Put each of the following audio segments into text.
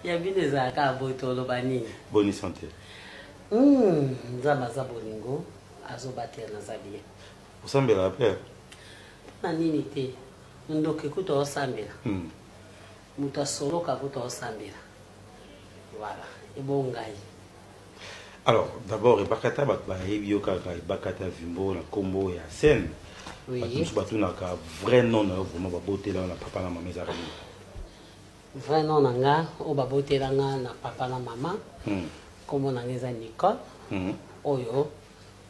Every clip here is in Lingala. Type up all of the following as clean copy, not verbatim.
Il y a des zaka botolo bani. Bonne santé. Nzamba za bolingo azobatela na zabie. Osambela père. Na nini te. Ndoke kuto osambela. Muto soloka kuto osambela. Voilà, et bon ngai. Alors, d'abord, Bakata Bakayebio Kaka, Bakata Vimbo, la combo et la scène. Oui. Parce que nous avons un vrai nom, vraiment, beauté là, la papa, la maman, les amis. Vrai nom, nanga, o babote là, na papa, la maman. Comme on a les Nicole. Oyo,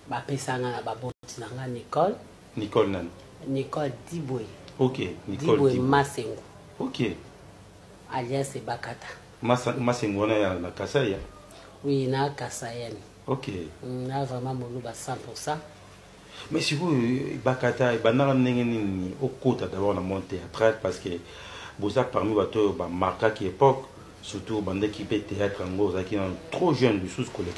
ba pesanga na babote nanga Nicole. Nicole Nan. Nicole Diboué. Ok, Nicole Diboué Masengo. Ok. Alias Bakata. Masengo na Kasaya. Oui, na Kasayeni. Ok. Na vraiment moluba 100%. Mais si vous, Bakata, Banana Nengenini, au côté d'abord la montée théâtrale, parce que vous avez parmi vous, marqué qui époque, surtout bande qui peut théâtre en gros, qui sont trop jeunes du sous-collègue.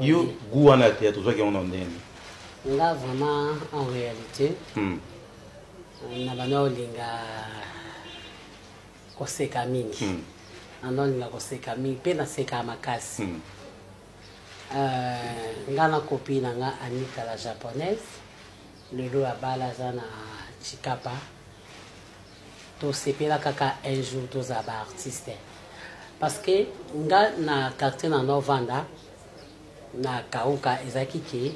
Yo, Gouana théâtre, vous avez on en est. Là, vraiment, en réalité, on a besoin de koseka mingi. Anolinga koseka mingi, pe na seka makasi. Nga na copine nga Anita la japonaise, lelo abala zana Chikapa. To sepela kaka un jour to zaba artiste. Parce que nga na quartier na Novanda na Kauka ezaki ke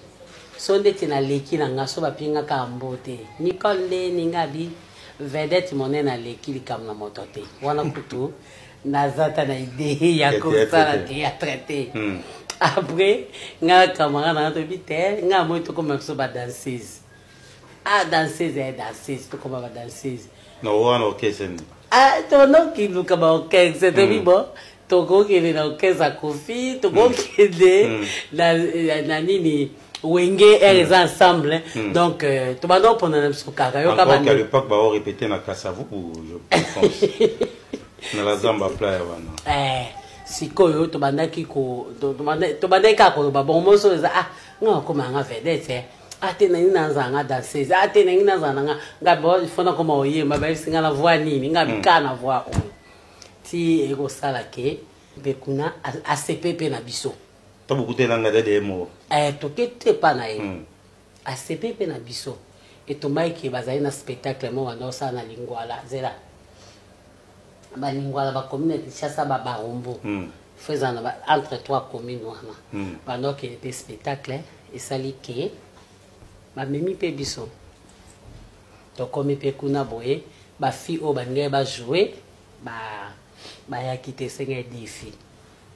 sonde tina leki na nga so bapinga ka mbote. Nicole le ninga bi vedette monena leki likam na motote. Wana kutu nazata na idée ya kosala théâtre te. Après, nga camarade na to bité, nga mo to comme so ba danseuse. Ah danseuse et danseuse, to comme ba danseuse. No one occasion. Ah to no ki luka ba okay, c'est to bon. To go ki na okay za kofi, to go ki de na nini wenge elles ensemble. Donc to ba do pona na so kaka yo ka ba. À l'époque ba o répéter na Kasavu je pense. Na la Zamba playa wana. Sikoyo to bandaki ko to bandaki ko ba bon moso za nga ko manga vedete ate na ina nzanga danseuse ate na ina nzanga nga bo fona ko maoye ba singa na voix nini nga bikana voix o ti ego sala ke be kuna ACPP na biso to bukutela nga de mo to kete pa na e ACPP na biso et to mai ke bazali na spectacle mo wana sa na lingwala zela balingwala ba communauté chassa ba barombo faisant entre trois communes wana pendant qu'il était spectacle et sali ke ba memi pe biso to komi pe kuna boye ba fi o ba ngai ba jouer ba ya quitter senga défi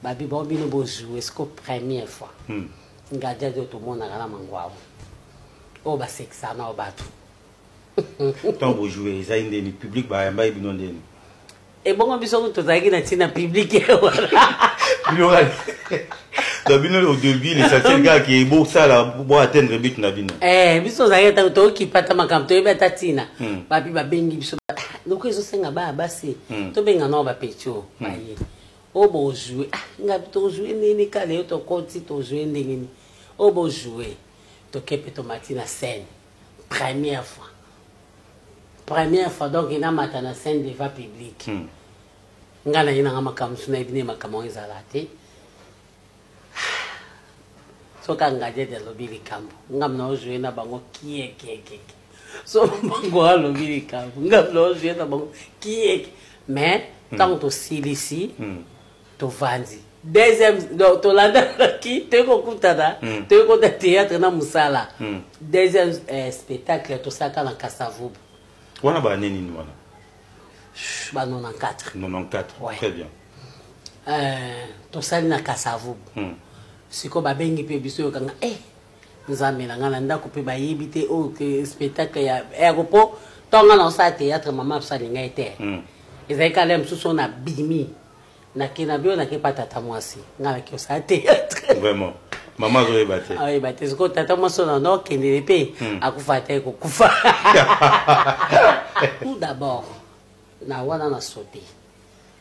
ba bi bo bino bo jouer c'est ko première fois ngadia de tout monde na mangwa o ba sexa na o batu tant bo jouer ça inde ni public ba yamba bino ndeni. Et bon, on a tous na tina public. Voilà. Au début, les certains gars qui est beau ça là pour atteindre le but na bino. Biso za yeta to ki pata makam to beta tina. Papi ba bengi biso. Donc ils senga ba basi. To benga no ba pecho. Baye. O bo jouer. Nga to jouer nini kale to konti to jouer ndengini. O bo jouer. To kepe to matina scène. Première fois. Première fois donc il a maté na scène devant public. Ngana ina ngama kamsuna ibine makamo izalate. So kangaje de lobili kambo. Ngamna ojwe na bango kie. So bango a lobili kambo. Ngamna ojwe na bango kie. Mais tant to silisi to vanzi. Deuxième to landa ki te ko kutada. Te ko théâtre na musala. Deuxième spectacle to saka na Kasavubu. On a banné ni nous. 94. 94, ouais. Très bien. To sali na Kasavubu. Siko babengi pe biso kanga nzambe na ngana ndako pe bayibi te o ke spectacle ya aéroport tonga na sa théâtre mama sali ngai te. Ezai kala msusu na bimi na kina bio na ke patata mwasi ngala ke sa théâtre. Vraiment. Maman zoe batte. Ah oui batte siko tata mwasi na no kende pe akufa te ko kufa. Tout d'abord na wana na sauté.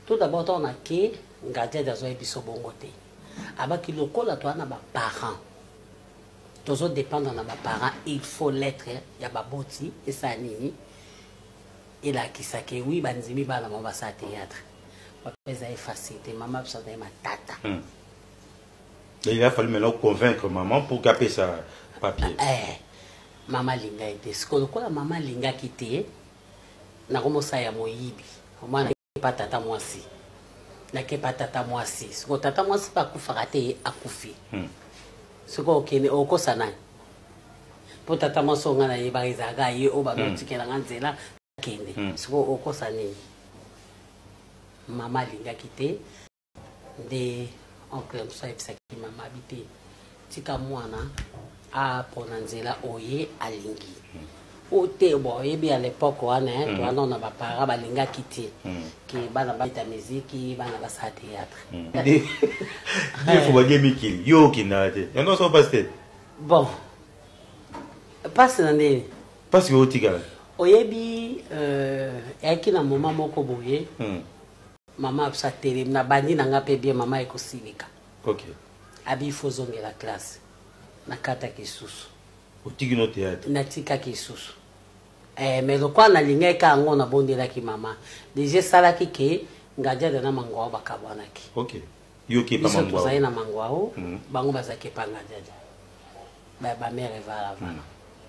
Tout d'abord on a ke ngadia dazo biso bongo te. Abaki lokola to na ba parents. Tozo dépendre na ba parents, il faut l'être ya baboti et ça nini. Et là qui sake oui banzimi bala mo ba sa théâtre. ça est facile, maman a besoin de ma tata. Il a fallu maintenant convaincre maman pour caper sa papier. Maman linga était. Ce que la maman linga quitté, na comme ça ya moyibi. Moi na pas tata moi si. Na ke pas tata moi si. Ce que tata moi si pas kufaraté akufi. Ce que okene okosana. Pour tata moi so ngana yebariza ga ye o ba notikela nganzela kende. Ce que okosane. Maman linga quitté de oncle mso ebisaki mama habité tika mwana a ponanzela oye alingi ote bo yebi à l'époque wana to ana na ba para balinga kiti ki bana ba ta musique bana ba sa théâtre il faut baguer mikili yo kinate ya non so passe bon passe nande parce que otika oyebi yakina mama moko boye maman a télé na bandi na ngape bien maman ekosilika. OK. Abi fozonge la classe. Na kata kisusu. Otiki no théâtre. Na tika kisusu. Mais le quoi na lingeka ngo na bondela ki maman. Déjà sala ki ke ngaja na mangwa bakabwana ki. OK. Yo ki pa mangwa. Biso na mangwa bango bazake pa ngaja. Ba mère va la vana.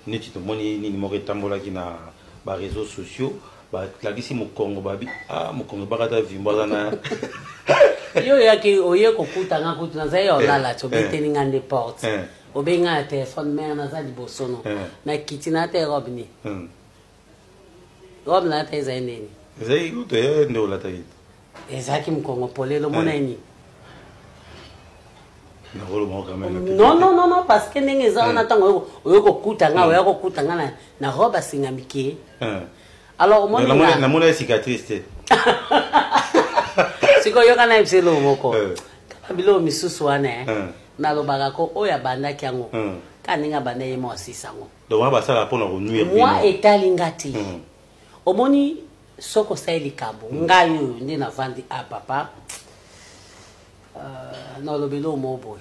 Neti to moni ni mo retambola ki na ba réseaux sociaux. Klagisi mukongo babi mukongo bakata vimboza na yo yaki oye kokuta nga kutu na zaye olala to beteni nga de porte obenga téléphone mère na za libosono na kitina te robni rob na te zaineni zayi kuto ya ndo la tayi ezaki mukongo polelo monani na rolo mo quand même non parce que ndenge za na tango oye kokuta nga oye kokuta nga na roba singamike alors moi na mona cicatrice siko yoka na ipselo moko kabilo misusu wana na lobaka ko oya banda kyango kaninga banda ye mo asisango donc on va ça la pona renuire moi etalingati omoni soko saili kabo ngayo ndi na vandi a papa na lobelo mo boy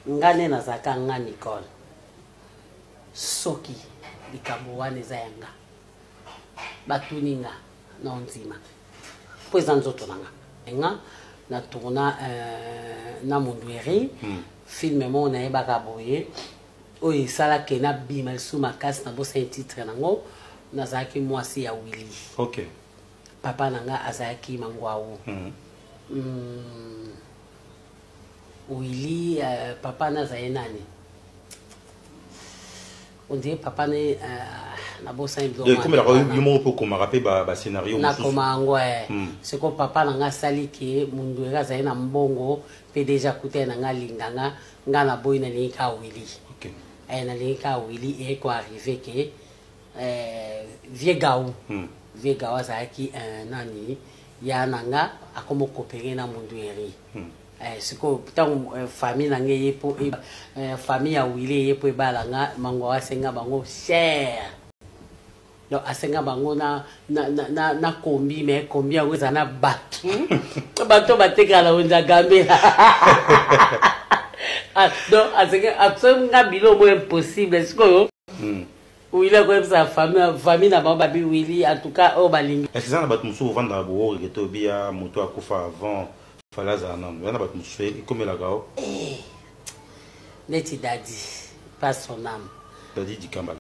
ngane na zaka nga Nicole soki likambo wana zayanga batuninga na onzima po eza nzoto nanga nga na tourna na Mondweri film mo nayebaka boye oyo esalaki na bima lisusu makasi na bosa titre nango nazalaki mwasi ya Willy. OK. Papa nanga azalaki mangwawu Willy papa nazali nani on dit papa ne na bosa ndo comme la yumo po koma rapé ba scénario na koma ngwe c'est ko papa nanga sali ki mundu era za na mbongo pe déjà kuté na nga linganga nga na boy na linka Willy. OK. Na linka Willy et quoi arrivé que vieux gaou za ki nani ya nanga akomo coopérer na mundu eri siko tant famille nanga yepo famille ya Willy yepo ebalanga mango asenga bango cher donc asenga bango na kombi mais kombi ya weza na bato batekala onza gambela donc asenga absolument bilo mo impossible siko Willy a sa famille na bamba bi Willy en tout cas au balingi est-ce que ça na bat musu vendre bo reto bia moto akufa avant falaza nan yana bat musu comme la gao neti dadi pas son âme dadi di kambala